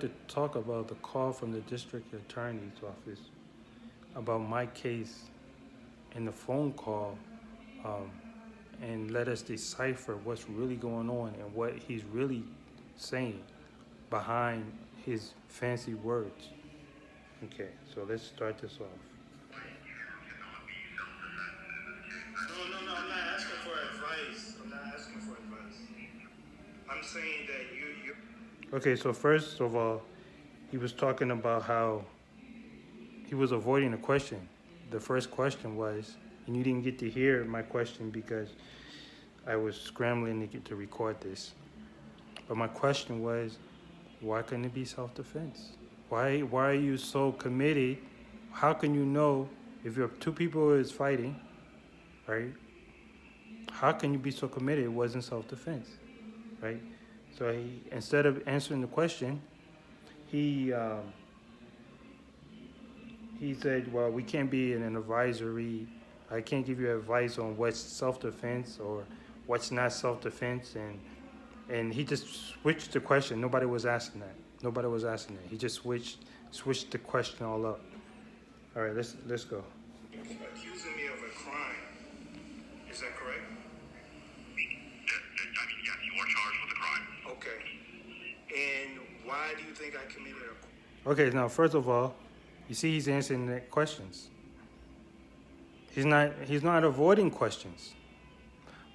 To talk about the call from the district attorney's office about my case and the phone call, um, and let us decipher what's really going on and what he's really saying behind his fancy words. Okay, so let's start this off. No, I'm not asking for advice. I'm not asking for advice. I'm saying that you. Okay, so first of all, he was talking about how he was avoiding a question. The first question was, and you didn't get to hear my question because I was scrambling to get to record this. But my question was, why couldn't it be self-defense? Why are you so committed? How can you know if you're two people is fighting, right? How can you be so committed it wasn't self-defense, right? So instead of answering the question, he he said, well, we can't be in an advisory. I can't give you advice on what's self-defense or what's not self-defense, and he just switched the question. Nobody was asking that. Nobody was asking that. He just switched the question all up. All right, let's go. Accusing me of a crime. Is that correct? Yes, you are charged with a crime. Okay. And why do you think I committed a crime? Okay, now first of all, you see he's answering the questions. He's not avoiding questions.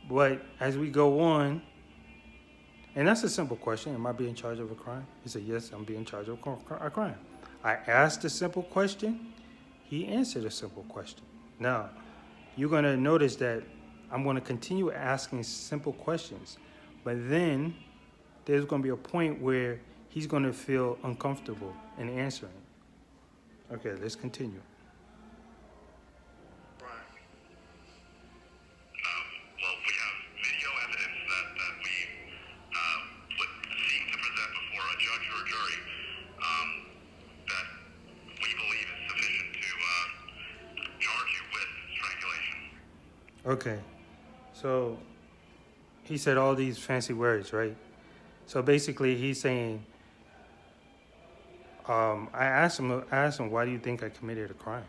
But as we go on, and that's a simple question. Am I being charged of a crime? He said, yes, I'm being charged of a crime. I asked a simple question. He answered a simple question. Now, you're going to notice that I'm going to continue asking simple questions. But then there's going to be a point where he's going to feel uncomfortable in answering. Okay, let's continue. Well, we have video evidence that we would seek to present before a judge or a jury that we believe is sufficient to charge you with strangulation. Okay, so he said all these fancy words, right? So basically he's saying, I asked him, why do you think I committed a crime?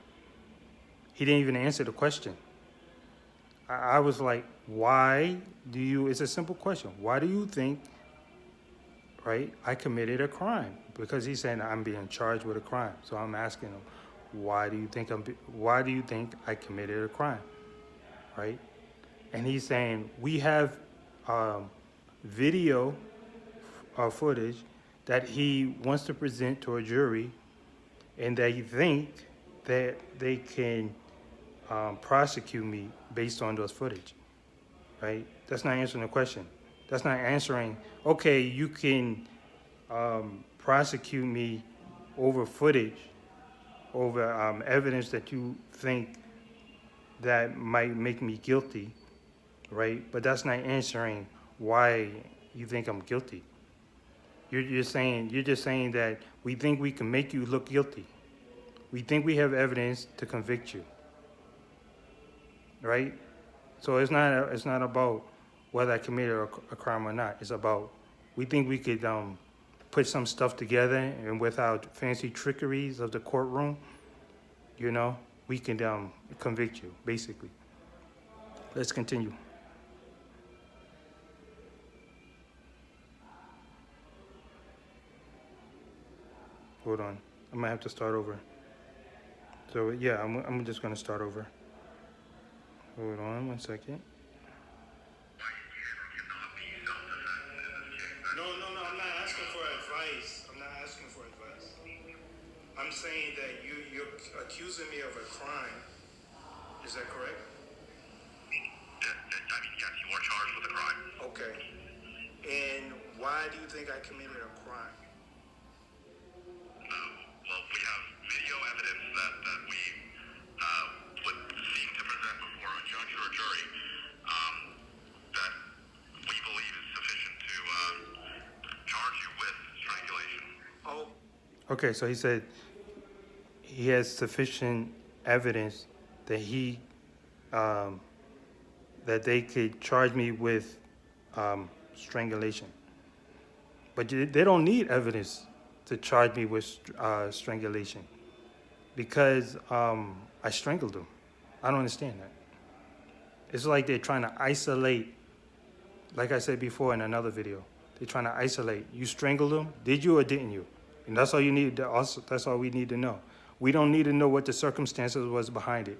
He didn't even answer the question. I was like, it's a simple question. Why do you think, right, I committed a crime? Because he's saying I'm being charged with a crime. So I'm asking him, why do you think I committed a crime? Right? And he's saying, we have video footage that he wants to present to a jury, and they think that they can prosecute me based on those footage, right? That's not answering the question. That's not answering, okay, you can prosecute me over footage, over evidence that you think that might make me guilty, right? But that's not answering why you think I'm guilty. You're just saying that we think we can make you look guilty. We think we have evidence to convict you, right? So it's not about whether I committed a crime or not. It's about we think we could put some stuff together, and without fancy trickeries of the courtroom, we can convict you, basically. Let's continue. Hold on. I might have to start over. So, yeah, I'm just going to start over. Hold on 1 second. No, I'm not asking for advice. I'm saying that you're accusing me of a crime. Is that correct? Yes, you are charged with a crime. Okay. And why do you think I committed a crime? Well, we have video evidence that we would seek to present before a judge or a jury that we believe is sufficient to charge you with strangulation. Oh. Okay, so he said he has sufficient evidence that that they could charge me with strangulation. But they don't need evidence to charge me with strangulation because I strangled him. I don't understand that. It's like they're trying to isolate, like I said before in another video, they're trying to isolate. You strangled him, did you or didn't you? And that's all you need to also, that's all we need to know. We don't need to know what the circumstances was behind it.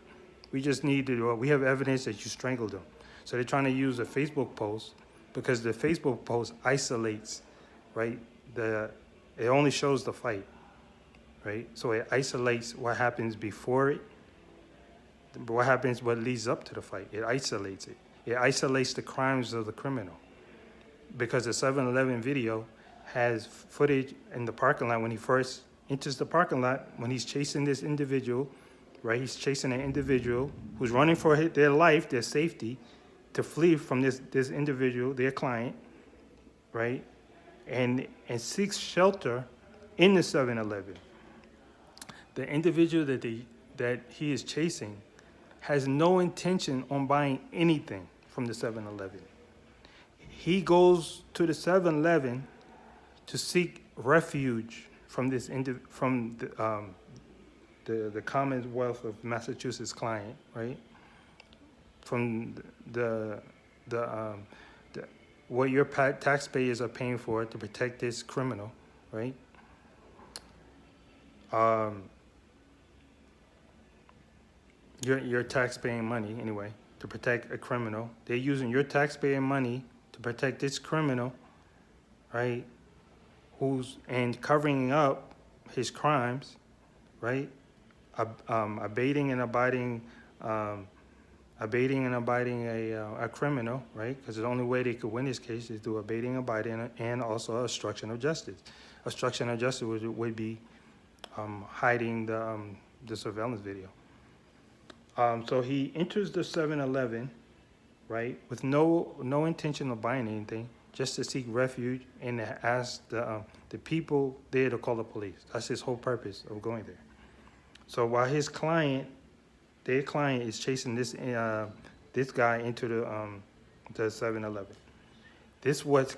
We just need to, we have evidence that you strangled him. So they're trying to use a Facebook post because the Facebook post isolates, right? It only shows the fight, right? So it isolates what happens before it, what happens, what leads up to the fight. It isolates it. It isolates the crimes of the criminal. Because the 7-Eleven video has footage in the parking lot when he first enters the parking lot, when he's chasing this individual, right? He's chasing an individual who's running for their life, their safety, to flee from this individual, their client, right? And seeks shelter in the 7-Eleven. The individual that he is chasing has no intention on buying anything from the 7-Eleven. He goes to the 7-Eleven to seek refuge from this from the Commonwealth of Massachusetts client, right? From what your taxpayers are paying for to protect this criminal, right? Your taxpaying money anyway to protect a criminal. They're using your taxpaying money to protect this criminal, right? And covering up his crimes, right? Abating and abiding a criminal, right? Because the only way they could win this case is through abating, abiding, and also obstruction of justice. Obstruction of justice would be hiding the surveillance video. So he enters the 7-Eleven, right, with no intention of buying anything, just to seek refuge and to ask the people there to call the police. That's his whole purpose of going there. So while their client is chasing this guy into the 7-Eleven. This was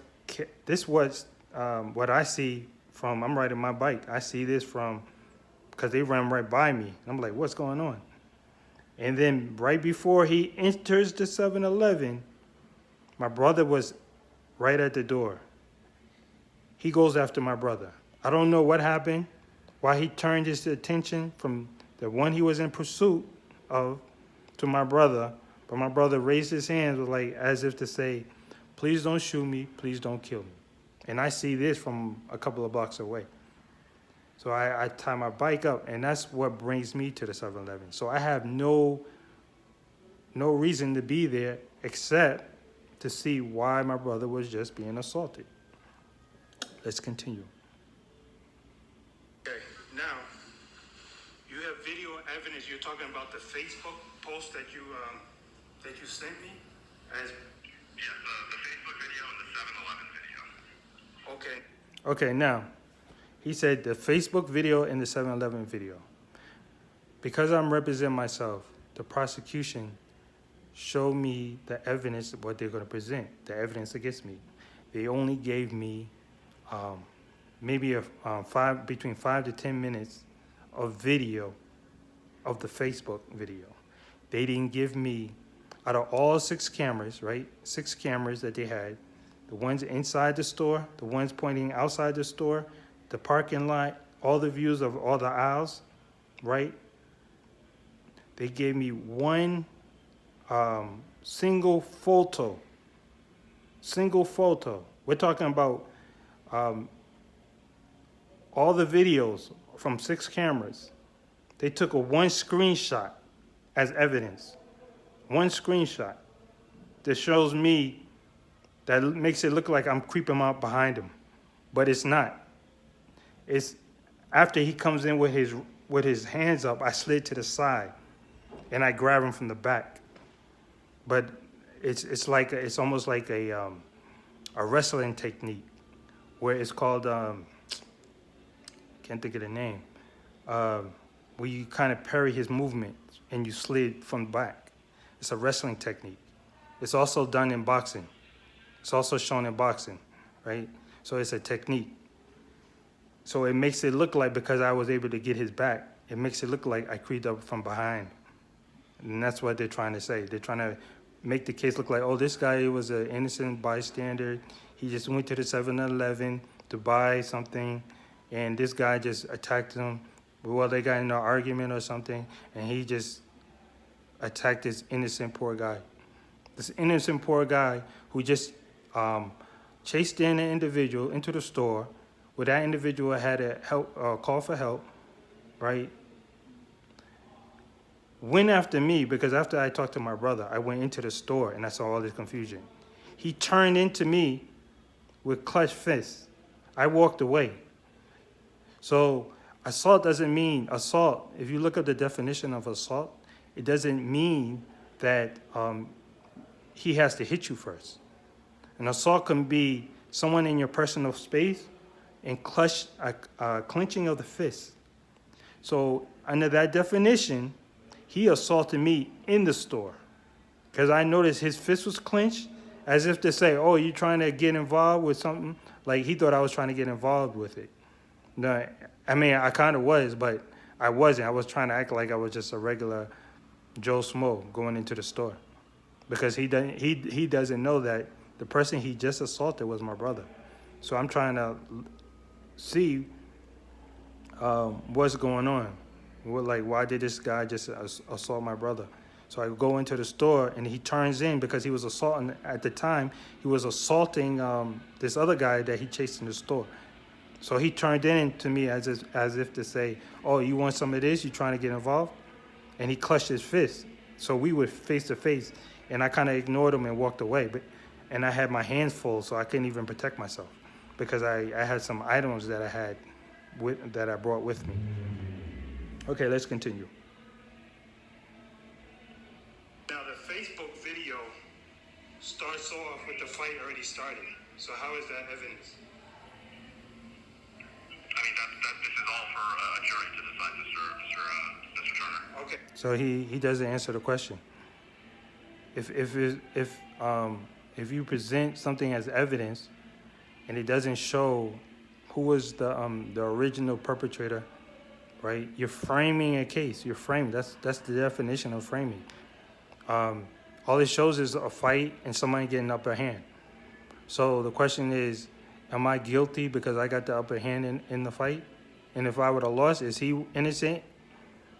what I see from. I'm riding my bike. I see this from because they ran right by me. I'm like, what's going on? And then right before he enters the 7-Eleven, my brother was right at the door. He goes after my brother. I don't know what happened, why he turned his attention from the one he was in pursuit of to my brother, but my brother raised his hands like as if to say, please don't shoot me, please don't kill me. And I see this from a couple of blocks away. So I tie my bike up, and that's what brings me to the 7-Eleven. So I have no reason to be there except to see why my brother was just being assaulted. Let's continue. Okay, now, you have video evidence. You're talking about the Facebook post that you sent me? Yes, the Facebook video and the 7-Eleven video. Okay. Okay, now, he said the Facebook video and the 7-Eleven video. Because I'm representing myself, the prosecution showed me the evidence of what they're going to present, the evidence against me. They only gave me maybe between 5 to 10 minutes of video of the Facebook video. They didn't give me, out of all 6 cameras, right? 6 cameras that they had, the ones inside the store, the ones pointing outside the store, the parking lot, all the views of all the aisles, right? They gave me one single photo. We're talking about all the videos from 6 cameras. They took one screenshot as evidence. One screenshot that shows me, that makes it look like I'm creeping out behind him. But it's not. It's after he comes in with his hands up, I slid to the side and I grab him from the back. But it's almost like a wrestling technique where it's called can't think of the name. Where you kind of parry his movement and you slid from the back. It's a wrestling technique. It's also done in boxing. It's also shown in boxing, right? So it's a technique. So it makes it look like, because I was able to get his back, it makes it look like I creeped up from behind. And that's what they're trying to say. They're trying to make the case look like, oh, this guy was an innocent bystander. He just went to the 7-Eleven to buy something, and this guy just attacked him. Well, they got in an argument or something, and he just attacked this innocent poor guy. This innocent poor guy who just chased in an individual into the store, where that individual had a call for help, right? Went after me, because after I talked to my brother, I went into the store and I saw all this confusion. He turned into me with clenched fists. I walked away. So assault doesn't mean assault. If you look up the definition of assault, it doesn't mean that he has to hit you first. An assault can be someone in your personal space and clenching of the fist. So under that definition, he assaulted me in the store, because I noticed his fist was clenched, as if to say, oh, you trying to get involved with something? Like he thought I was trying to get involved with it. No, I mean, I kind of was, but I wasn't. I was trying to act like I was just a regular Joe Smo going into the store, because he doesn't know that the person he just assaulted was my brother. So I'm trying to see what's going on. Why did this guy just assault my brother? So I go into the store, and he turns in, because he was assaulting, at the time, he was assaulting this other guy that he chased in the store. So he turned in to me as if to say, oh, you want some of this? You trying to get involved? And he clutched his fist. So we were face to face, and I kind of ignored him and walked away. And I had my hands full, so I couldn't even protect myself, because I had some items that I brought with me. Okay, let's continue. Now the Facebook video starts off with the fight already starting. So how is that evidence? I mean, this is all for a jury to decide, Mr. Turner. Okay. So he doesn't answer the question. If you present something as evidence, and it doesn't show who was the original perpetrator, right? You're framing a case. You're framing. That's the definition of framing. All it shows is a fight and somebody getting upper hand. So the question is, am I guilty because I got the upper hand in the fight? And if I would have lost, is he innocent?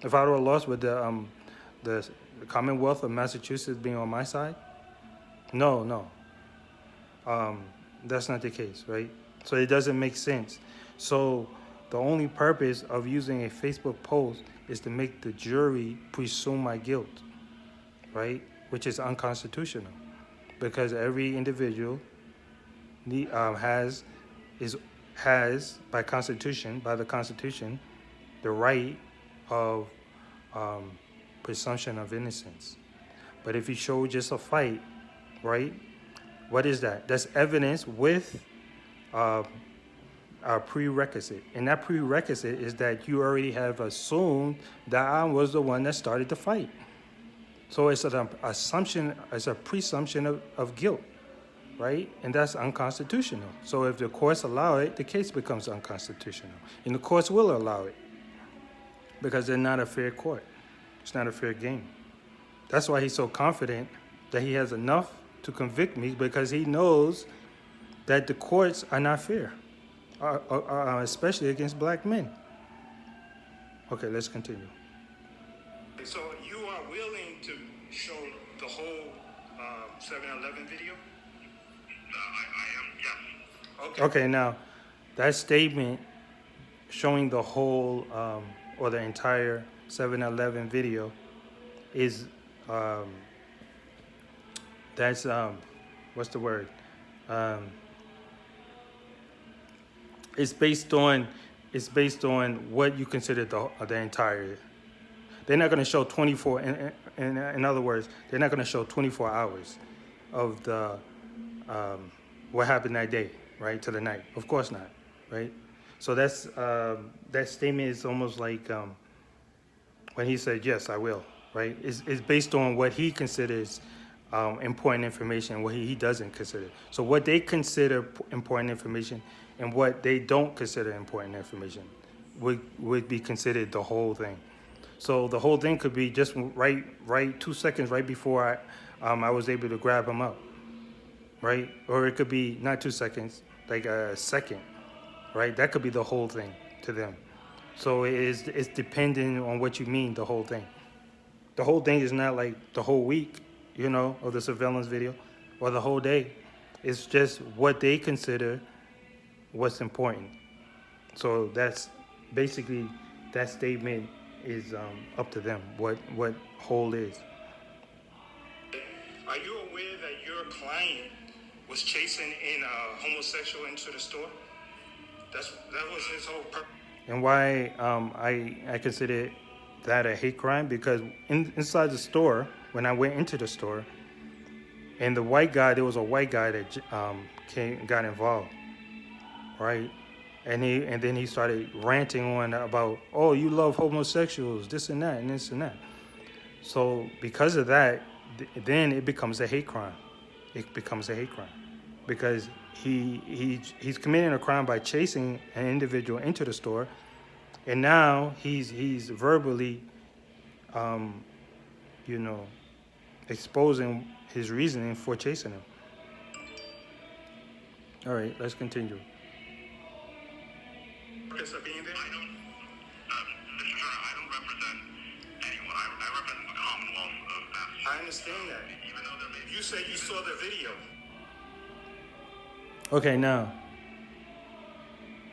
If I would have lost, with the Commonwealth of Massachusetts being on my side? No. That's not the case, right? So it doesn't make sense. So the only purpose of using a Facebook post is to make the jury presume my guilt, right? Which is unconstitutional, because every individual has by the Constitution, the right of presumption of innocence. But if you show just a fight, right? What is that? That's evidence with a prerequisite. And that prerequisite is that you already have assumed that I was the one that started the fight. So it's an assumption, it's a presumption of guilt, right? And that's unconstitutional. So if the courts allow it, the case becomes unconstitutional. And the courts will allow it, because they're not a fair court. It's not a fair game. That's why he's so confident that he has enough to convict me, because he knows that the courts are not fair, especially against black men. Okay, let's continue. So you are willing to show the whole 7-Eleven video? I am, yes. Okay, now that statement showing the whole or the entire 7-Eleven video is that's what's the word? It's based on what you consider the entire. They're not going to show 24. In other words, they're not going to show 24 hours of the what happened that day, right, to the night. Of course not, right? So that's that statement is almost like when he said, "Yes, I will," right? It's based on what he considers important information and what he doesn't consider. So what they consider important information and what they don't consider important information would be considered the whole thing. So the whole thing could be just right 2 seconds right before I was able to grab him up, right? Or it could be not 2 seconds, like a second, right? That could be the whole thing to them. So it's depending on what you mean, the whole thing. The whole thing is not like the whole week, of the surveillance video or the whole day. It's just what they consider what's important. So that's basically that statement is up to them, what whole is. Are you aware that your client was chasing in a homosexual into the store? That was his whole purpose. And why I consider that a hate crime? Because inside the store, when I went into the store, and there was a white guy that got involved, right? And then he started ranting on about, oh, you love homosexuals, this and that, and this and that. So because of that, then it becomes a hate crime. It becomes a hate crime because he's committing a crime by chasing an individual into the store, and now he's verbally, exposing his reasoning for chasing him. All right, let's continue. Purpose of being there? Mr. Turner, I don't represent anyone. I represent the Commonwealth of Massachusetts. I understand that. Even though there may be... You said you saw the video. Okay, now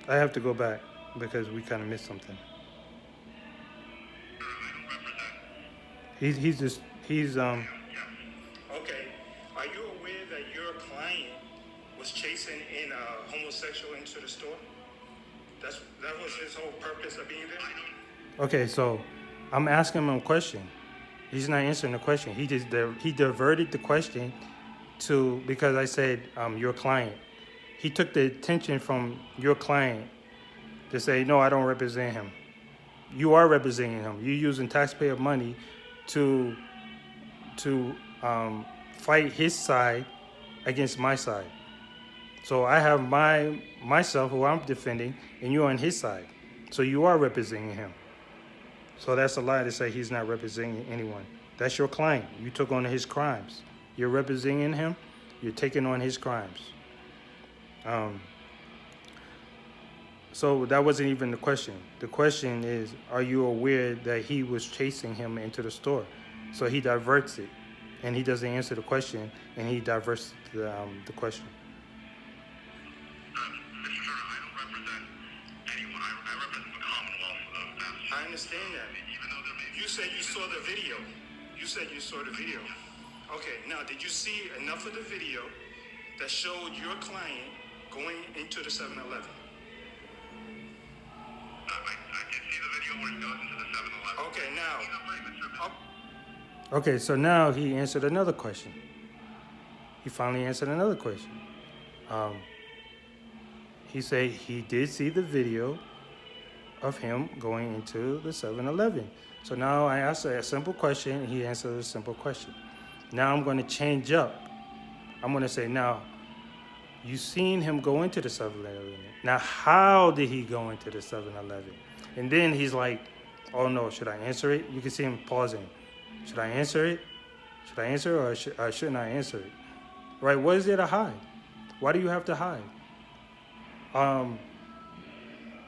I have to go back because we kind of missed something. I don't represent... He's Okay. Are you aware that your client was chasing in a homosexual into the store? That was his whole purpose of being there? Okay, so I'm asking him a question. He's not answering the question. He diverted the question because I said your client. He took the attention from your client to say, no, I don't represent him. You are representing him. You're using taxpayer money to fight his side against my side. So I have myself who I'm defending, and you're on his side. So you are representing him. So that's a lie to say he's not representing anyone. That's your client. You took on his crimes. You're representing him. You're taking on his crimes. So that wasn't even the question. The question is, are you aware that he was chasing him into the store? So he diverts it, and he doesn't answer the question, and he diverts the question. Mr. Turner, I don't represent anyone. I represent the Commonwealth of Massachusetts. I understand that. Even though there may be... You said you saw the video. You said you saw the video. Okay, now did you see enough of the video that showed your client going into the 7-Eleven? I did see the video where he goes into the 7-Eleven. Okay, now. Okay, so now he answered another question. He finally answered another question. He said he did see the video of him going into the 7-Eleven. So now I asked a simple question, and he answered a simple question. Now I'm going to change up. I'm going to say, now, you seen him go into the 7-Eleven. Now, how did he go into the 7-Eleven? And then he's like, oh no, should I answer it? You can see him pausing. Should I answer it? Should I answer it or shouldn't I answer it? Right, what is there to hide? Why do you have to hide?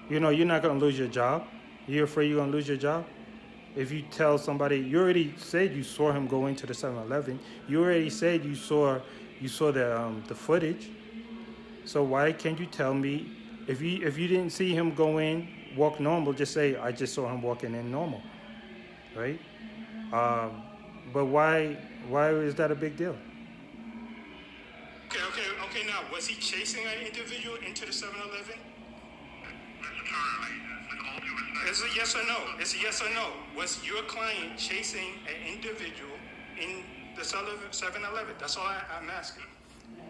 You're not going to lose your job. You're afraid you're going to lose your job? If you tell somebody, you already said you saw him go into the 7-Eleven. You already said you saw the footage. So why can't you tell me, if you didn't see him go in, walk normal, just say, I just saw him walking in normal, right? But why is that a big deal? Okay, now, was he chasing an individual into the 7-Eleven? Mr. Turner, with all due respect... It's a yes or no. It's a yes or no. Was your client chasing an individual in the 7-Eleven? That's all I'm asking.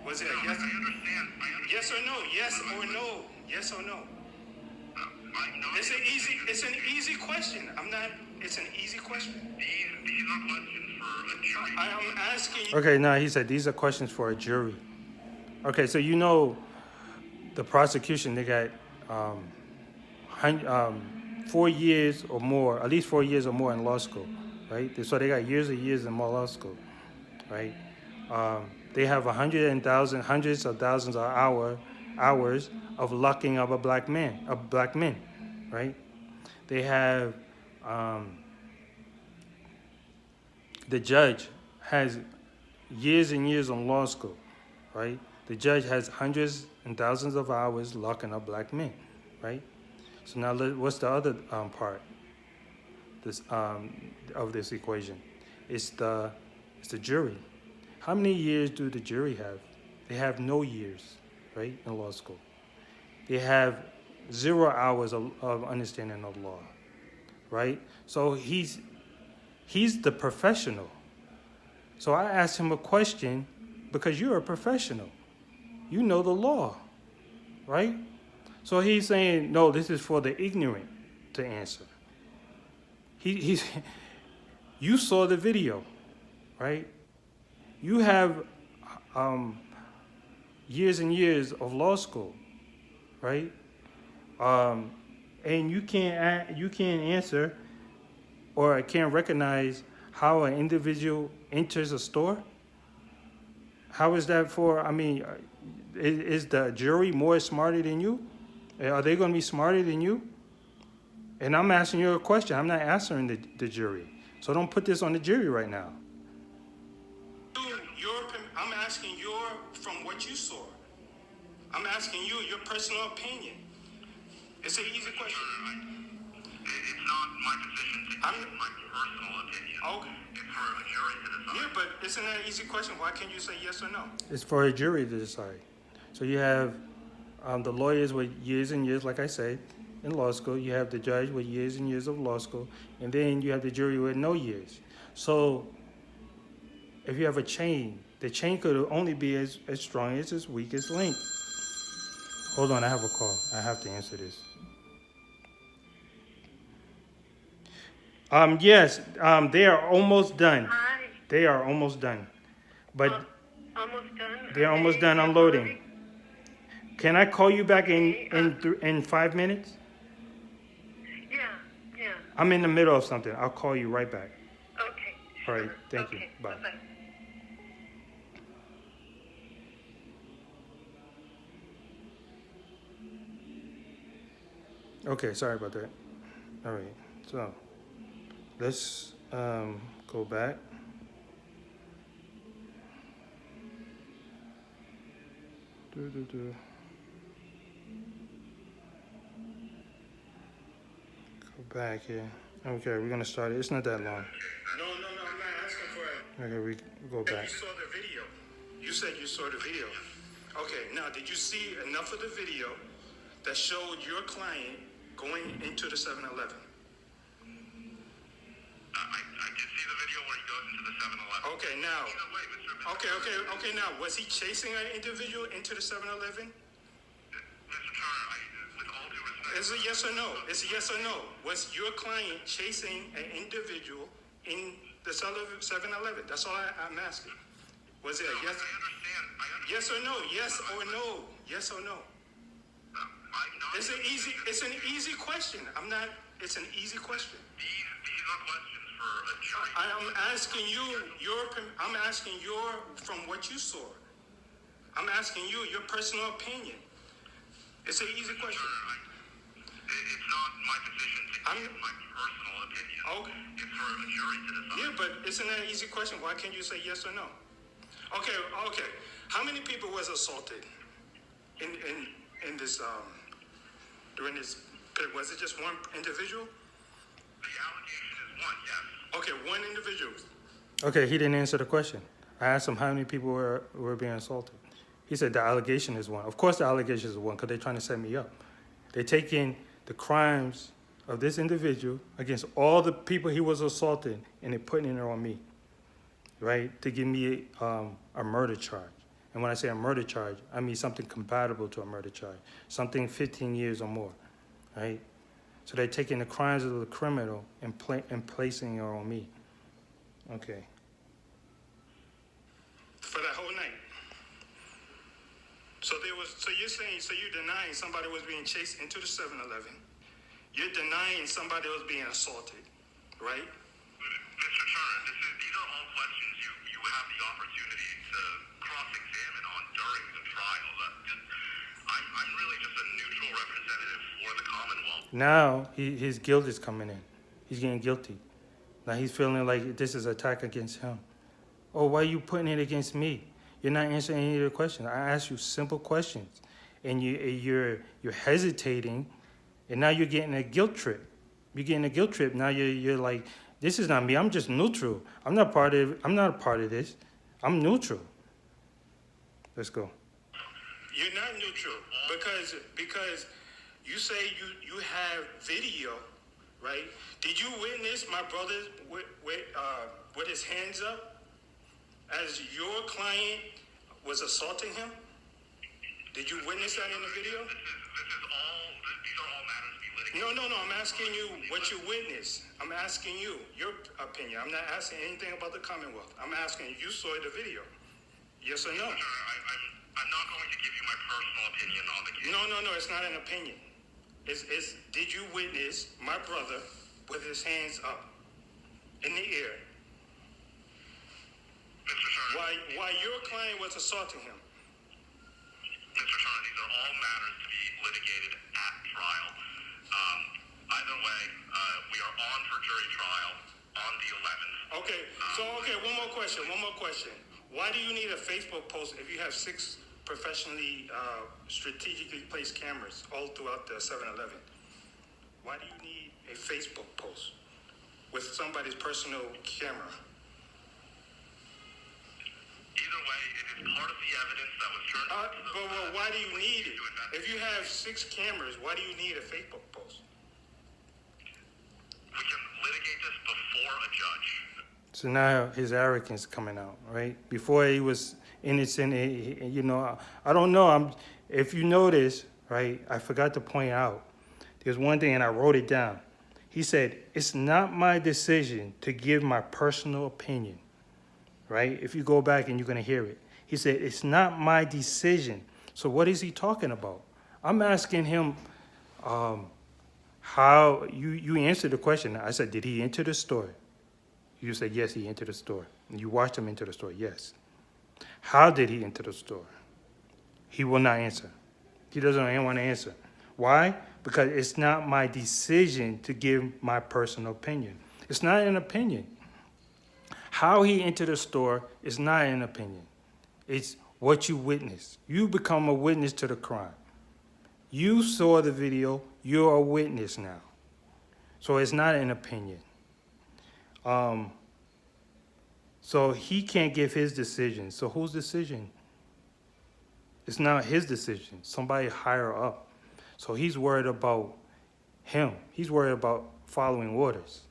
Was it a yes? I understand. Yes or no? Yes or no? Yes or no? It's an easy question. It's an easy question. These are questions for a jury. I am asking you. Okay, now he said these are questions for a jury. Okay, so the prosecution, they got 4 years or more, at least 4 years or more in law school, right? So they got years and years in law school, right? They have hundreds of thousands of hours of locking up black men, right? They have the judge has years and years in law school, right? The judge has hundreds and thousands of hours locking up black men, right? So now, what's the other part of this equation? It's the jury. How many years do the jury have? They have no years, right, in law school. They have 0 hours of understanding of law, right? So he's the professional. So I asked him a question because you're a professional. You know the law, right? So he's saying, no, this is for the ignorant to answer. He's you saw the video, right? You have years and years of law school, right? And you can't answer or can't recognize how an individual enters a store. How is that for? I mean, is the jury more smarter than you? Are they going to be smarter than you? And I'm asking you a question. I'm not answering the jury. So don't put this on the jury right now. I'm asking from what you saw. I'm asking you your personal opinion. It's an easy question. It's not my position to give my personal opinion. Okay. It's for a jury to decide. Yeah, but isn't that an easy question? Why can't you say yes or no? It's for a jury to decide. So you have the lawyers with years and years, like I said, in law school. You have the judge with years and years of law school. And then you have the jury with no years. So if you have a chain, the chain could only be as strong as its weakest link. Hold on, I have a call. I have to answer this. Yes, they are almost done. Hi. They are almost done. But Almost done? they're almost done unloading. Can I call you back in 5 minutes? Yeah. I'm in the middle of something. I'll call you right back. Okay. All right, Sure. thank you. Okay, Bye. Bye-bye. Okay, sorry about that. All right, so let's go back. Go back here. Okay, we're gonna start it. It's not that long. No, I'm not asking for it. Okay, we go back. You saw the video. You said you saw the video. Okay, now did you see enough of the video that showed your client going into the 7-Eleven? I did see the video where he goes into the 7-Eleven. Okay, now. Either way, Mr. Okay, now, was he chasing an individual into the 7-Eleven? Mr. Turner, with all due respect. It's a yes or no. It's a yes or no. Was your client chasing an individual in the 7-Eleven? That's all I'm asking. Was it a yes? I understand. Yes or no? Yes or no? Yes or no? I'm not. It's an easy question. It's an easy question. These are questions for a jury. I'm asking you from what you saw. I'm asking you your personal opinion. It's an easy question. It's not my position to give my personal opinion. Okay. It's for a jury to decide. Yeah, but isn't that an easy question? Why can't you say yes or no? Okay. How many people was assaulted in this during this? Was it just one individual? The allegation is one, yes. Okay, one individual. Okay, he didn't answer the question. I asked him how many people were being assaulted. He said the allegation is one. Of course the allegation is one because they're trying to set me up. They're taking the crimes of this individual against all the people he was assaulting and they're putting it on me, right, to give me a murder charge. And when I say a murder charge, I mean something compatible to a murder charge, something 15 years or more, right? So they're taking the crimes of the criminal and placing it on me. Okay. For that whole night. So you're saying, so you're denying somebody was being chased into the 7-Eleven. You're denying somebody was being assaulted, right? Mr. Turner, these are all questions you have the opportunity to cross-examine on during the trial. I'm really just a neutral representative for the Commonwealth. Now his guilt is coming in. He's getting guilty. Now he's feeling like this is an attack against him. Oh, why are you putting it against me? You're not answering any of the questions. I asked you simple questions, and you're hesitating, and now you're getting a guilt trip. You're getting a guilt trip. Now you're like, this is not me. I'm just neutral. I'm not a part of this. I'm neutral. Let's go. You're not neutral because you say you have video, right? Did you witness my brother with his hands up as your client was assaulting him? Did you witness that in the video? These are all matters to be litigated. No. I'm asking you what you witnessed. I'm asking you your opinion. I'm not asking anything about the Commonwealth. I'm asking you saw the video. Yes or no? I'm not going to give you my personal opinion on the case. No. It's not an opinion. It's did you witness my brother with his hands up in the air Mr. Turner, while your client was assaulting him? Mr. Turner, these are all matters to be litigated at trial. Either way, we are on for jury trial on the 11th. Okay, one more question. Why do you need a Facebook post if you have 6 professionally, strategically placed cameras all throughout the 7-Eleven? Why do you need a Facebook post with somebody's personal camera? Either way, it is part of the evidence that was turned over to the But why do you need it? If you have 6 cameras, why do you need a Facebook post? We can litigate this before a judge. So now his arrogance coming out, right? Before he was innocent, I don't know. If you notice, right, I forgot to point out, there's one thing, and I wrote it down. He said, it's not my decision to give my personal opinion, right? If you go back and you're going to hear it. He said, it's not my decision. So what is he talking about? I'm asking him how you answered the question. I said, did he enter the store? You said, yes, he entered the store. And you watched him enter the store, yes. How did he enter the store? He will not answer. He doesn't want to answer. Why? Because it's not my decision to give my personal opinion. It's not an opinion. How he entered the store is not an opinion. It's what you witnessed. You become a witness to the crime. You saw the video. You're a witness now. So it's not an opinion. So he can't give his decision. So whose decision? It's not his decision. Somebody higher up. So he's worried about him. He's worried about following orders.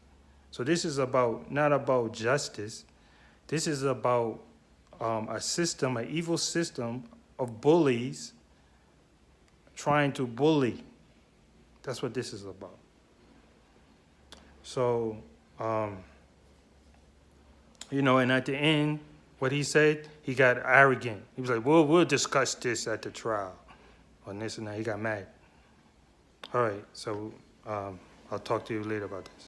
So this is not about justice. This is about a system, an evil system of bullies trying to bully. That's what this is about. So, and at the end, what he said, he got arrogant. He was like, we'll discuss this at the trial. On this and that, he got mad. All right, so I'll talk to you later about this.